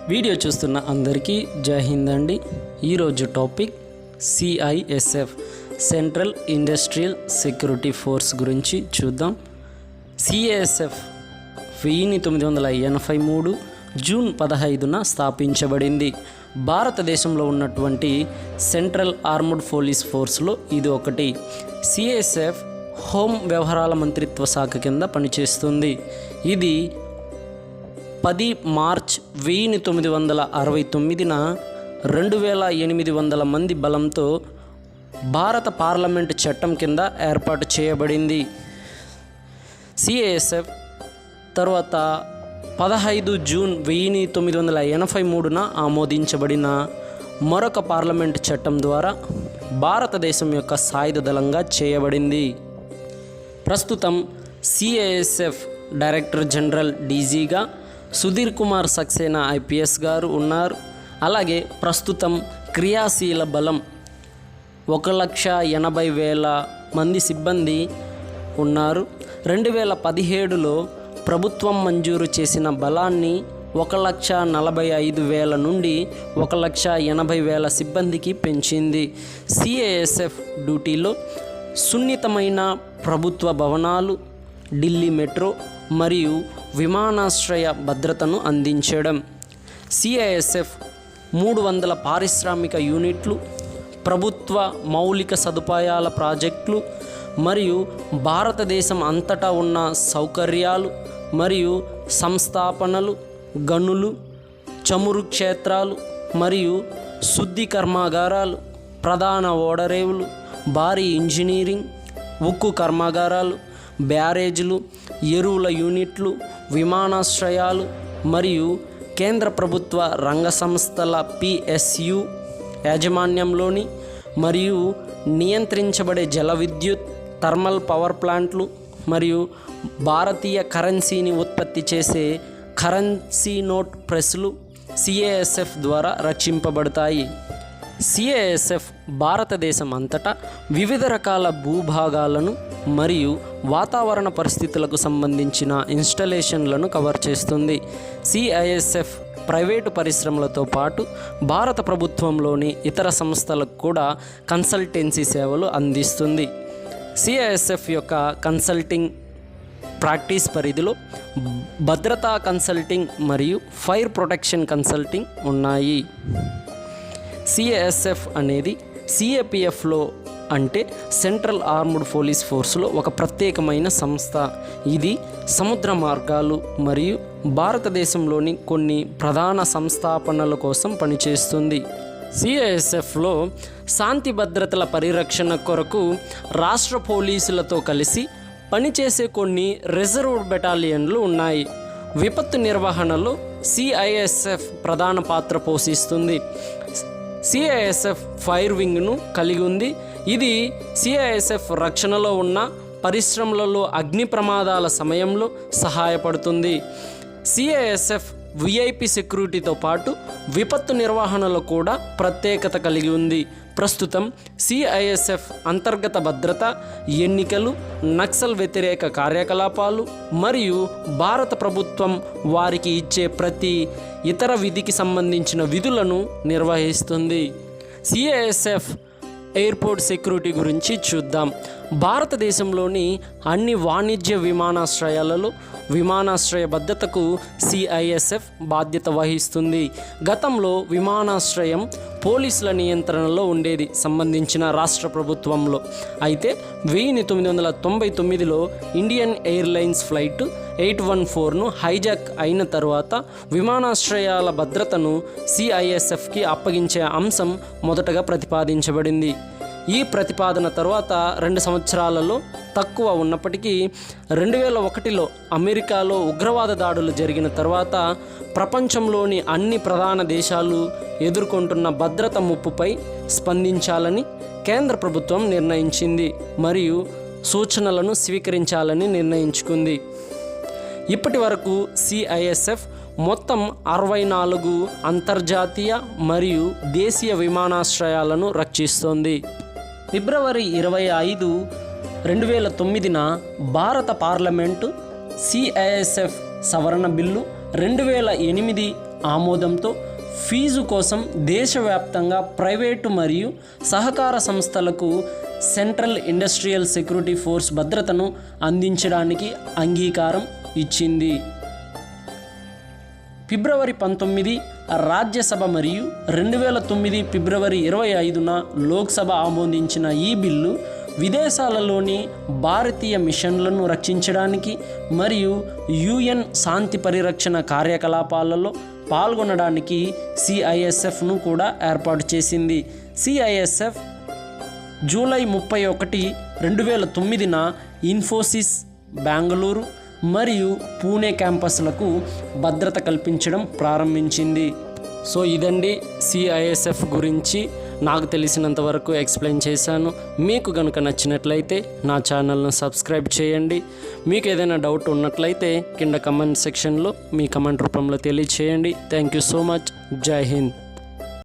Video చూస్తున్న అందరికీ జై హింద్ అండి. ఈరోజు topic CISF central industrial security force గురించి చూద్దాం. సిఐఎస్ఎఫ్ 1983 జూన్ 15న స్థాపించబడింది. భారతదేశంలో ఉన్నటువంటి సెంట్రల్ ఆర్మ్డ్ పోలీస్ ఫోర్స్లో ఇది ఒకటి. సిఐఎస్ఎఫ్ హోం వ్యవహారాల మంత్రిత్వ శాఖ కింద పనిచేస్తుంది. ఇది 10 మార్చ్ 1969న 2800 మంది బలంతో భారత పార్లమెంటు చట్టం కింద ఏర్పాటు చేయబడింది. సిఐఎస్ఎఫ్ తర్వాత 15 జూన్ 1983న ఆమోదించబడిన మరొక పార్లమెంటు చట్టం ద్వారా భారతదేశం యొక్క సాయుధ దళంగా చేయబడింది. ప్రస్తుతం సిఐఎస్ఎఫ్ డైరెక్టర్ జనరల్ డీజీగా సుధీర్ కుమార్ సక్సేనా ఐపీఎస్ గారు ఉన్నారు. అలాగే ప్రస్తుతం క్రియాశీల బలం 1,80,000 మంది సిబ్బంది ఉన్నారు. 2017లో ప్రభుత్వం మంజూరు చేసిన బలాన్ని 1,45,000 నుండి 1,80,000 సిబ్బందికి పెంచింది. సిఐఎస్ఎఫ్ డ్యూటీలో సున్నితమైన ప్రభుత్వ భవనాలు, ఢిల్లీ మెట్రో మరియు విమానాశ్రయ భద్రతను అందించడం. సిఐఎస్ఎఫ్ 300 పారిశ్రామిక యూనిట్లు, ప్రభుత్వ మౌలిక సదుపాయాల ప్రాజెక్టులు మరియు భారతదేశం అంతటా ఉన్న సౌకర్యాలు మరియు సంస్థాపనలు, గనులు, చమురు క్షేత్రాలు మరియు శుద్ధి కర్మాగారాలు, ప్రధాన ఓడరేవులు, భారీ ఇంజనీరింగ్, ఉక్కు కర్మాగారాలు, బ్యారేజీలు, ఎరువుల యూనిట్లు, విమానాశ్రయాలు మరియు కేంద్ర ప్రభుత్వ రంగ సంస్థల పిఎస్యు యాజమాన్యంలోని మరియు నియంత్రించబడే జల విద్యుత్, థర్మల్ పవర్ ప్లాంట్లు మరియు భారతీయ కరెన్సీని ఉత్పత్తి చేసే కరెన్సీ నోట్ ప్రెస్లు సిఐఎస్ఎఫ్ ద్వారా రక్షింపబడతాయి. సిఐఎస్ఎఫ్ భారతదేశం అంతటా వివిధ రకాల భూభాగాలను మరియు వాతావరణ పరిస్థితులకు సంబంధించిన ఇన్స్టలేషన్లను కవర్ చేస్తుంది. సిఐఎస్ఎఫ్ ప్రైవేటు పరిశ్రమలతో పాటు భారత ప్రభుత్వంలోని ఇతర సంస్థలకు కూడా కన్సల్టెన్సీ సేవలు అందిస్తుంది. సిఐఎస్ఎఫ్ యొక్క కన్సల్టింగ్ ప్రాక్టీస్ పరిధిలో భద్రతా కన్సల్టింగ్ మరియు ఫైర్ ప్రొటెక్షన్ కన్సల్టింగ్ ఉన్నాయి. సిఐఎస్ఎఫ్ అనేది సిఏపిఎఫ్లో అంటే సెంట్రల్ ఆర్మ్డ్ పోలీస్ ఫోర్స్లో ఒక ప్రత్యేకమైన సంస్థ. ఇది సముద్ర మార్గాలు మరియు భారతదేశంలోని కొన్ని ప్రధాన సంస్థాపనల కోసం పనిచేస్తుంది. సిఐఎస్ఎఫ్లో శాంతి భద్రతల పరిరక్షణ కొరకు రాష్ట్ర పోలీసులతో కలిసి పనిచేసే కొన్ని రిజర్వ్డ్ బెటాలియన్లు ఉన్నాయి. విపత్తు నిర్వహణలో సిఐఎస్ఎఫ్ ప్రధాన పాత్ర పోషిస్తుంది. సిఐఎస్ఎఫ్ ఫైర్ వింగ్ను కలిగి ఉంది. ఇది సిఐఎస్ఎఫ్ రక్షణలో ఉన్న పరిశ్రమలలో అగ్ని ప్రమాదాల సమయంలో సహాయపడుతుంది. సిఐఎస్ఎఫ్ విఐపి సెక్యూరిటీతో పాటు విపత్తు నిర్వహణలో కూడా ప్రత్యేకత కలిగి ఉంది. ప్రస్తుతం సిఐఎస్ఎఫ్ అంతర్గత భద్రత, ఎన్నికలు, నక్సల్ వ్యతిరేక కార్యకలాపాలు మరియు భారత ప్రభుత్వం వారికి ఇచ్చే ప్రతి ఇతర విధికి సంబంధించిన విధులను నిర్వహిస్తుంది. సిఐఎస్ఎఫ్ ఎయిర్పోర్ట్ సెక్యూరిటీ గురించి చూద్దాం. భారతదేశంలోని అన్ని వాణిజ్య విమానాశ్రయాలలో విమానాశ్రయ భద్రతకు సిఐఎస్ఎఫ్ బాధ్యత వహిస్తుంది. గతంలో విమానాశ్రయం పోలీసుల నియంత్రణలో ఉండేది సంబంధించిన రాష్ట్ర ప్రభుత్వంలో. అయితే 1999లో ఇండియన్ ఎయిర్లైన్స్ ఫ్లైట్ 814ను హైజాక్ అయిన తర్వాత విమానాశ్రయాల భద్రతను సిఐఎస్ఎఫ్కి అప్పగించే అంశం మొదటగా ప్రతిపాదించబడింది. ఈ ప్రతిపాదన తర్వాత 2 సంవత్సరాలలో తక్కువ ఉన్నప్పటికీ 2001లో అమెరికాలో ఉగ్రవాద దాడులు జరిగిన తర్వాత ప్రపంచంలోని అన్ని ప్రధాన దేశాలు ఎదుర్కొంటున్న భద్రత ముప్పుపై స్పందించాలని కేంద్ర ప్రభుత్వం నిర్ణయించింది మరియు సూచనలను స్వీకరించాలని నిర్ణయించుకుంది. ఇప్పటి వరకు సిఐఎస్ఎఫ్ మొత్తం 64 అంతర్జాతీయ మరియు దేశీయ విమానాశ్రయాలను రక్షిస్తోంది. ఫిబ్రవరి 25, 2009న భారత పార్లమెంటు సిఐఎస్ఎఫ్ సవరణ బిల్లు 2008 ఆమోదంతో ఫీజు కోసం దేశవ్యాప్తంగా ప్రైవేటు మరియు సహకార సంస్థలకు సెంట్రల్ ఇండస్ట్రియల్ సెక్యూరిటీ ఫోర్స్ భద్రతను అందించడానికి అంగీకారం ఇచ్చింది. ఫిబ్రవరి 19 రాజ్యసభ మరియు 2009 ఫిబ్రవరి 25న లోక్సభ ఆమోదించిన ఈ బిల్లు విదేశాలలోని భారతీయ మిషన్లను రక్షించడానికి మరియు UN శాంతి పరిరక్షణ కార్యకలాపాలలో పాల్గొనడానికి CISFను కూడా ఏర్పాటు చేసింది. CISF జూలై 31, 2009న ఇన్ఫోసిస్ బెంగళూరు మరియు పూణే క్యాంపస్లకు భద్రత కల్పించడం ప్రారంభించింది. సో ఇదండి CISF గురించి నాకు తెలిసినంత వరకు ఎక్స్ప్లెయిన్ చేశాను. మీకు కనుక నచ్చినట్లయితే నా ఛానల్ను సబ్స్క్రైబ్ చేయండి. మీకు ఏదైనా డౌట్ ఉన్నట్లయితే కింద కమెంట్ సెక్షన్లో మీ కమెంట్ రూపంలో తెలియచేయండి. Thank you so much. జై హింద్.